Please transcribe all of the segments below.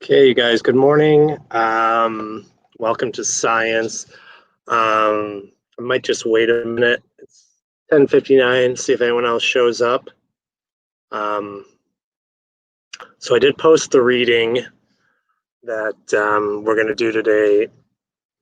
Okay, you guys, good morning. Welcome to science. I might just wait a minute. It's 10:59, see if anyone else shows up. So I did post the reading that we're going to do today.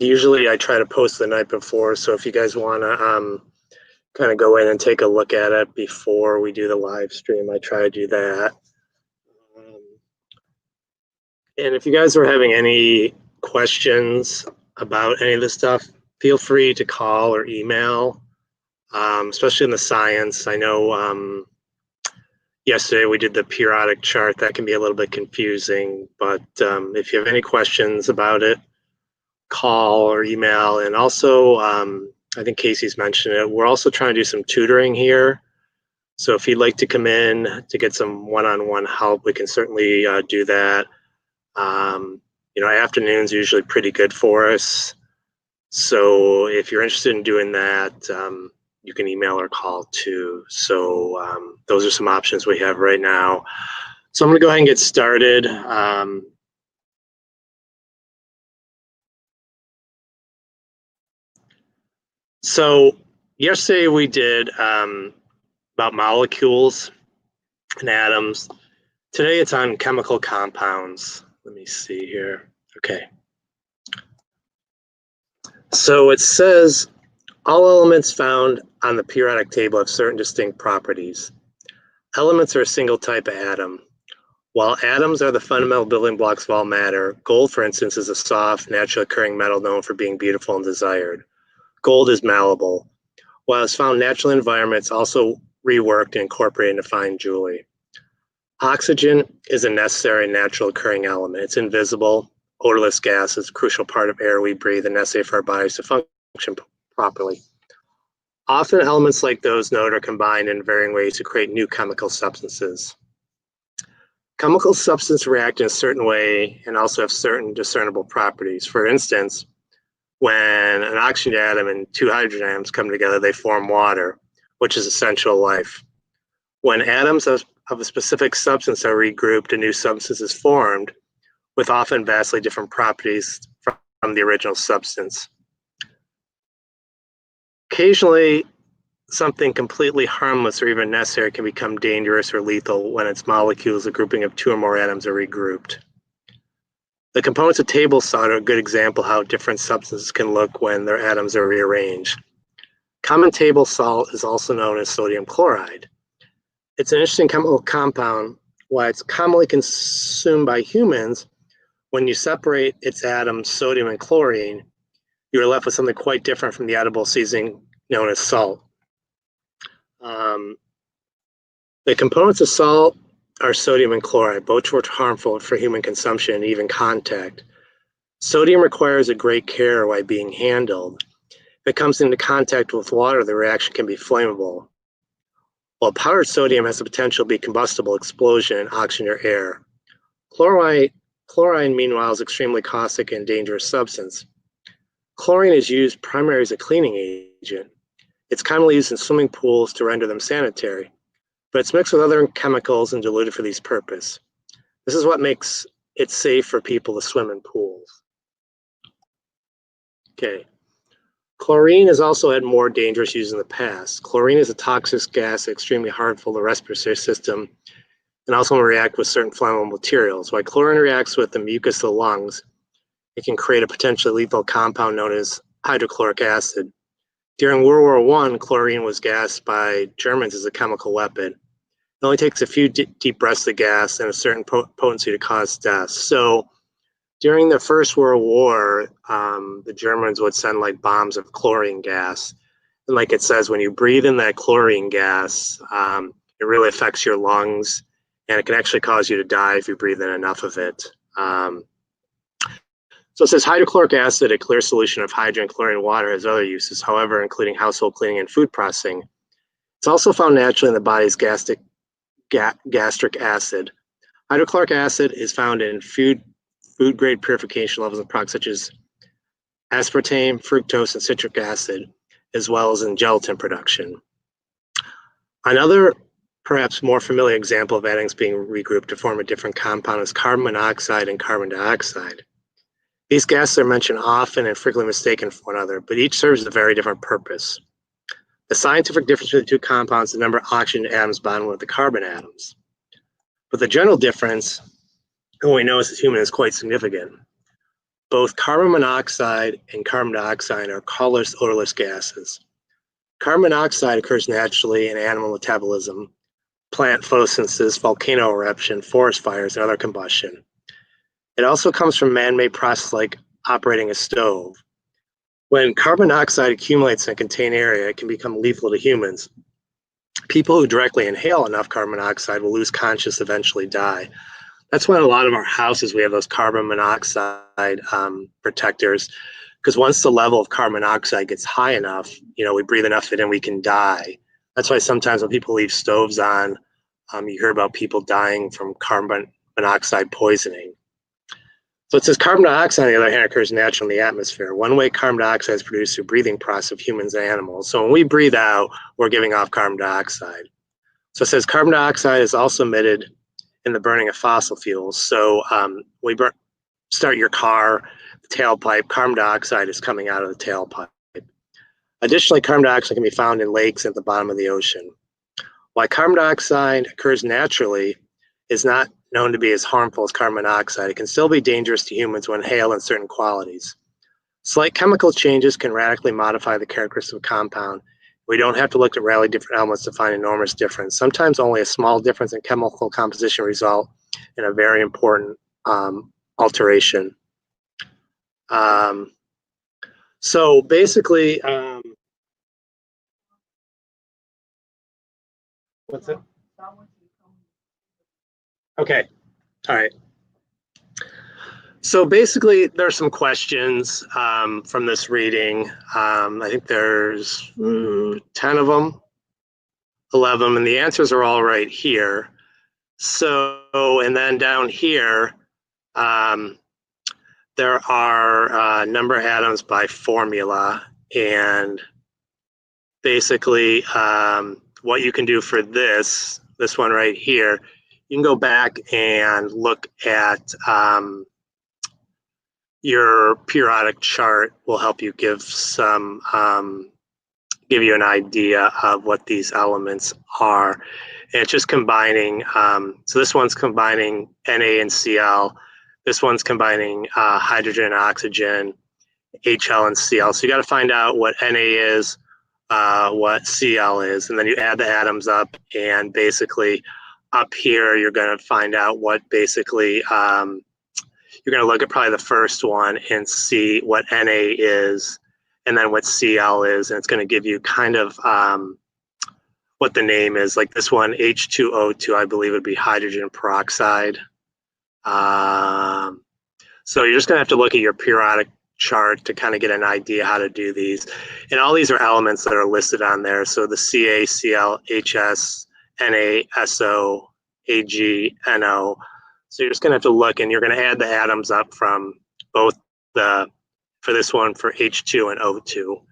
Usually I try to post the night before, so if you guys want to kind of go in and take a look at it before we do the live stream, I try to do that. And if you guys are having any questions about any of this stuff, feel free to call or email, especially in the science. I know yesterday we did the periodic chart. That can be a little bit confusing, but if you have any questions about it, call or email. And also, I think Casey's mentioned it, we're also trying to do some tutoring here. So if you'd like to come in to get some one-on-one help, we can certainly do that. Afternoons are usually pretty good for us. So if you're interested in doing that, you can email or call too. So those are some options we have right now. So I'm going to go ahead and get started. So yesterday we did about molecules and atoms. Today it's on chemical compounds. Let me see here. Okay. So it says all elements found on the periodic table have certain distinct properties. Elements are a single type of atom. While atoms are the fundamental building blocks of all matter, gold, for instance, is a soft, naturally occurring metal known for being beautiful and desired. Gold is malleable. While it's found naturally in environments, also reworked and incorporated into fine jewelry. Oxygen is a necessary natural occurring element. It's invisible, odorless gas is a crucial part of air we breathe and necessary for our bodies to function properly. Often elements like those noted are combined in varying ways to create new chemical substances. Chemical substances react in a certain way and also have certain discernible properties. For instance, when an oxygen atom and two hydrogen atoms come together, they form water, which is essential to life. When atoms of a specific substance are regrouped, a new substance is formed with often vastly different properties from the original substance. Occasionally, something completely harmless or even necessary can become dangerous or lethal when its molecules, a grouping of two or more atoms, are regrouped. The components of table salt are a good example of how different substances can look when their atoms are rearranged. Common table salt is also known as sodium chloride. It's an interesting chemical compound. While it's commonly consumed by humans, when you separate its atoms, sodium and chlorine, you're left with something quite different from the edible seasoning known as salt. The components of salt are sodium and chloride, both which are harmful for human consumption and even contact. Sodium requires a great care while being handled. If it comes into contact with water, the reaction can be flammable. While powdered sodium has the potential to be combustible explosion in oxygen or air. Chlorine, meanwhile, is an extremely caustic and dangerous substance. Chlorine is used primarily as a cleaning agent. It's commonly used in swimming pools to render them sanitary, but it's mixed with other chemicals and diluted for these purposes. This is what makes it safe for people to swim in pools. Okay. Chlorine has also had more dangerous use in the past. Chlorine is a toxic gas, extremely harmful to the respiratory system, and also will react with certain flammable materials. While chlorine reacts with the mucus of the lungs, it can create a potentially lethal compound known as hydrochloric acid. During World War I, chlorine was gassed by Germans as a chemical weapon. It only takes a few deep breaths of gas and a certain potency to cause death. So during the First World War, the Germans would send like bombs of chlorine gas. And like it says, when you breathe in that chlorine gas, it really affects your lungs, and it can actually cause you to die if you breathe in enough of it. So it says hydrochloric acid, a clear solution of hydrogen and chlorine water, has other uses, however, including household cleaning and food processing. It's also found naturally in the body's gastric acid. Hydrochloric acid is found in food-grade purification levels of products such as aspartame, fructose, and citric acid, as well as in gelatin production. Another perhaps more familiar example of atoms being regrouped to form a different compound is carbon monoxide and carbon dioxide. These gases are mentioned often and frequently mistaken for one another, but each serves a very different purpose. The scientific difference between the two compounds is the number of oxygen atoms bonding with the carbon atoms. But the general difference, and what we know as humans, is quite significant. Both carbon monoxide and carbon dioxide are colorless, odorless gases. Carbon monoxide occurs naturally in animal metabolism, plant photosynthesis, volcano eruption, forest fires, and other combustion. It also comes from man-made processes like operating a stove. When carbon dioxide accumulates in a contained area, it can become lethal to humans. People who directly inhale enough carbon monoxide will lose consciousness, eventually die. That's why in a lot of our houses we have those carbon monoxide protectors, because once the level of carbon monoxide gets high enough, we breathe enough of it and we can die. That's why sometimes when people leave stoves on, you hear about people dying from carbon monoxide poisoning. So it says carbon dioxide, on the other hand, occurs naturally in the atmosphere. One way carbon dioxide is produced through breathing process of humans and animals. So when we breathe out, we're giving off carbon dioxide. So it says carbon dioxide is also emitted in the burning of fossil fuels. So start your car, the tailpipe, carbon dioxide is coming out of the tailpipe. Additionally, carbon dioxide can be found in lakes at the bottom of the ocean. While carbon dioxide occurs naturally, is not known to be as harmful as carbon monoxide. It can still be dangerous to humans when inhaled in certain qualities. Slight chemical changes can radically modify the characteristics of a compound. We don't have to look at radically different elements to find enormous difference. Sometimes only a small difference in chemical composition result in a very important alteration. So basically, what's it? Okay, all right. So basically, there's some questions from this reading. I think there's 10 of them, 11 of them, and the answers are all right here. So, and then down here, there are number of atoms by formula, and basically what you can do for this one right here, you can go back and look at your periodic chart will help you give some give you an idea of what these elements are. And it's just combining, so this one's combining Na and Cl, this one's combining hydrogen and oxygen, HL and Cl. So you got to find out what Na is, what Cl is, and then you add the atoms up, and basically up here you're going to find out what basically you're going to look at probably the first one and see what Na is and then what Cl is, and it's going to give you kind of what the name is. Like this one, H2O2, I believe would be hydrogen peroxide. So you're just going to have to look at your periodic chart to kind of get an idea how to do these. And all these are elements that are listed on there. So the Ca, Cl, Hs, Na, So, Ag, No. So you're just going to have to look, and you're going to add the atoms up from both for this one for H2 and O2,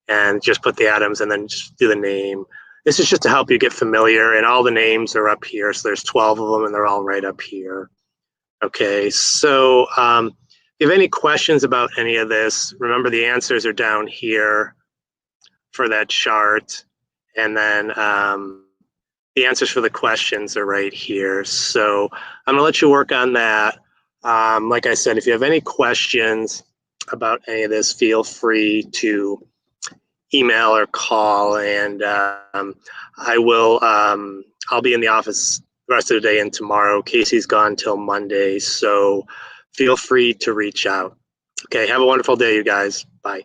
and just put the atoms and then just do the name. This is just to help you get familiar, and all the names are up here. So there's 12 of them, and they're all right up here. Okay, so if you have any questions about any of this, remember the answers are down here for that chart, and then the answers for the questions are right here. So I'm gonna let you work on that. Like I said, if you have any questions about any of this, feel free to email or call, and I'll be in the office the rest of the day and tomorrow. Casey's gone till Monday, so feel free to reach out. Okay, have a wonderful day, you guys. Bye.